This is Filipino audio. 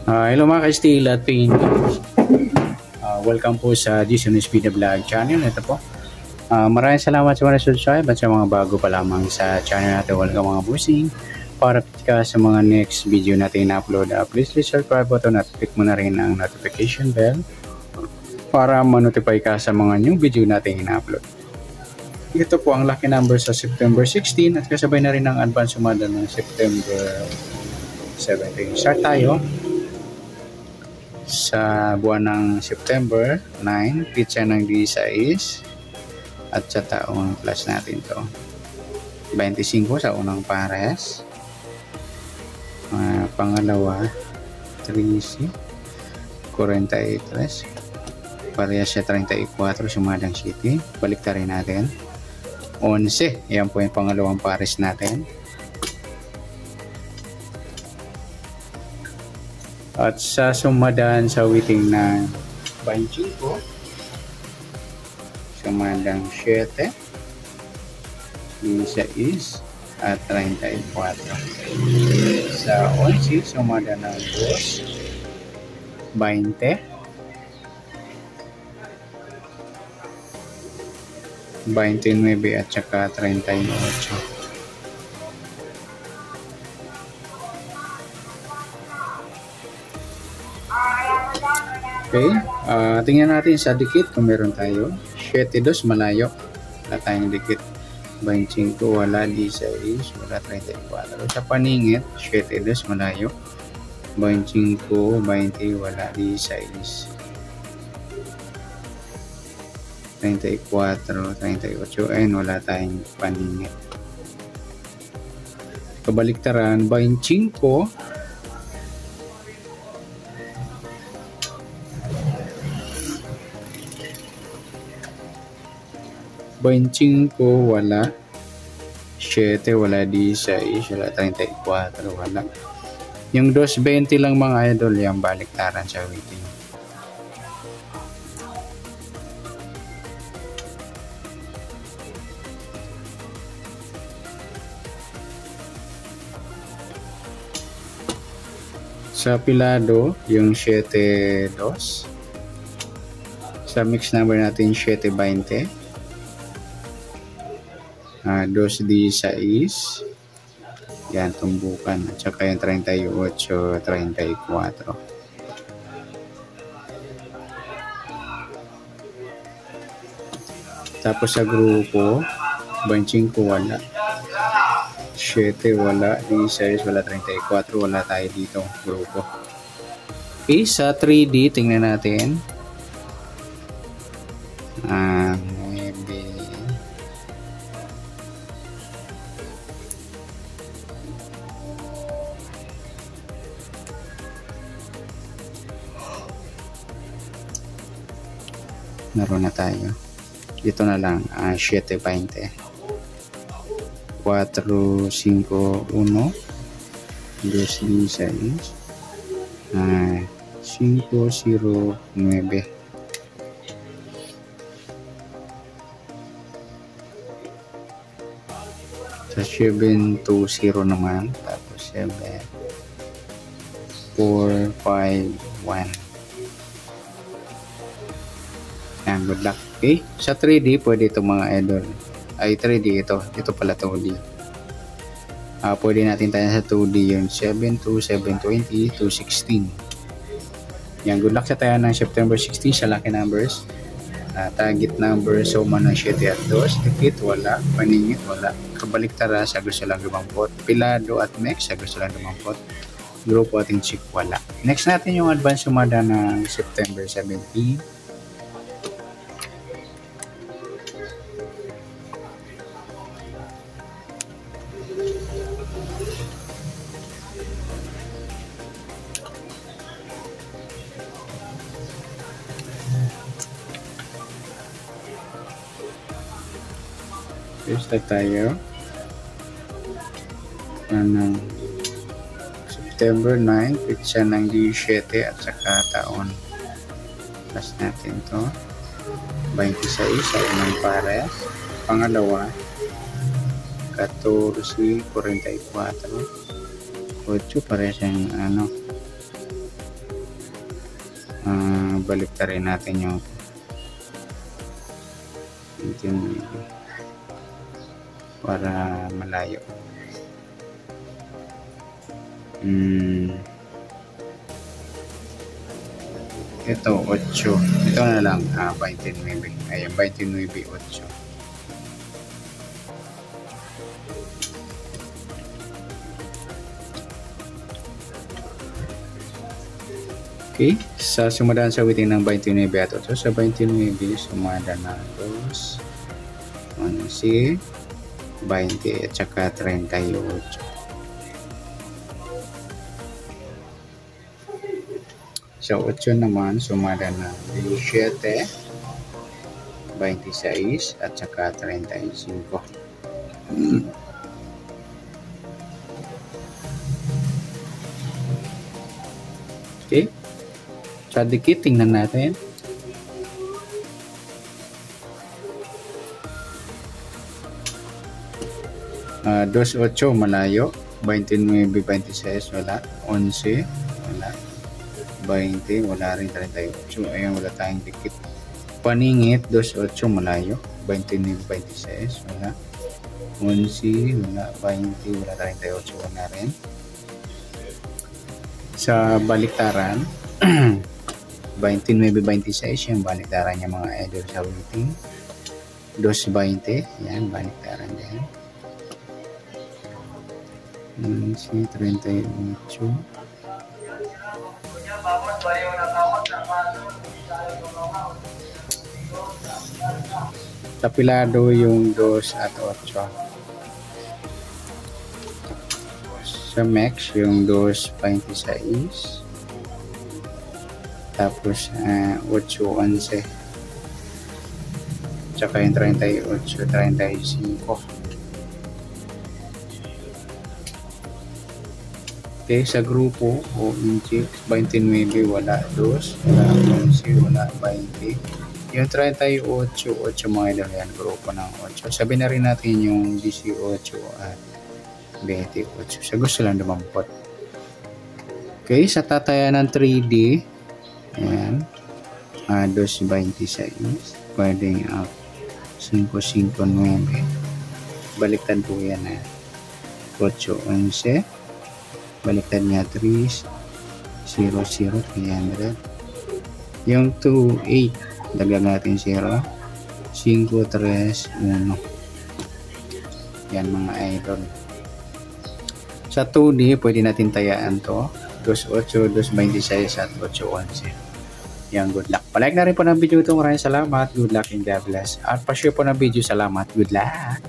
Hello mga ka-steel at pain. Welcome po sa Jason Speed Vlog channel. Ito po. Maraming salamat sa mga subscribe at sa mga bago pa lamang sa channel natin. Welcome mga busing. Para ka sa mga next video natin na-upload, please subscribe button at click mo na rin ang notification bell para ma-notify ka sa mga new video natin na-upload. Ito po ang lucky number sa September 16 at kasabay na rin ang advance sumada ng September 17. Start tayo sa buwan ng September 9, pizza ng D6 at sa taong plus natin to 25 sa unang pares, pangalawa 13, 43 parehas sa 34, sumadang city, baliktarin natin 11, yan po yung pangalawang pares natin. At sa sumadaan sa witing ng 25, sumadang 7, 16 at 34. Sa 11, sumadaan ng 2, 20, 29 at saka 38. Okay, tingnan natin sa dikit kung meron tayo. 7-2 malayo, wala tayong dikit. 25 wala, 16 wala, 34. Sa paningit 7-2 malayo, 25 20 wala, 16 34 38 ayun, wala tayong paningit. Kabaliktaran 25 wala, 7 wala, 16 wala, 34 wala. Yung 220 lang mga idol, yung baliktaran sa waiting. Sa pilado yung 7-2, sa mix number natin 7-20, 2-16, yan tumbukan, at saka yung 38-34. Tapos sa grupo 25 wala, 7 wala, 16 wala, 34 wala tayo dito grupo. Okay, sa 3D tingnan natin. Naroon na tayo. Dito na lang 7-20, 4-5-1, 2-16, 5-0-9. Sa 7-2-0 naman, tapos 7-4-5-1. Yan, good luck. Okay, sa 3D pwede ito mga idol. Ay 3D ito pala 2D. Pwede natin tayo sa 2D yung 7-2, 7-20, 2-16. Yan, good luck sa tayo ng September 16 sa lucky numbers. Target number suma ng 7 at 2, dikit wala, paningit wala, kabaliktara sa gusto lang lumampot, pilado at mix sa gusto lang lumampot, grupo ating chick wala. Next natin yung advance sumada ng September 17. Start tayo September 9, pizza ng D7 at saka taon plus natin to 26 sa unang pares, pangalawa 14, 44 8 parehas yung balik na rin natin yung 29 para malayo. Ito 8, ito na lang 29, ayan 29, 8. Okay, sa sumadaan sa awitin ng 29 at 8, sa 29 sumada na 2, 11, 20 at saka 38. Sa 8 naman sumada na 17, 26 at saka 35. Okay. Sa dikit, tingnan natin. Dos 8 malayo, 29, 26 wala, 11 wala, 20 wala rin, 38 ayan, wala tayong dikit. Paningit, dos 8 malayo, 29, 26 wala, 11 wala, 20 wala, 38 wala rin. Sa baliktaran 29, 26 yung baliktaran niya mga idol sa waiting. 220 yan baliktaran din. 38. Tapilado yung 2 at 8. Sa max yung 2.26. Tapos 8.11 tsaka yung 38.35. Okay, sa grupo o inchik 29 wala, 2 wala, 11 wala, 20 yung 38 mga idol yan, grupo ng 8. Sabi na rin natin yung 18 at 28 sa gusto lang dumampot. Okay, sa tatayan ng 3D ayan, 2.26 pwedeng 5.59 baliktad po yan 8.11 baliktad niya 3.00 300 yung 2.8 dagdag natin 0 5.3 1 yan mga idol. Sa 2D pwede natin tayaan to 2.8, 2.26 at 8.11. Yan, good luck. Palike na rin po ng video ito. Maraming salamat. Good luck and God bless. At pa-share po ng video. Salamat. Good luck.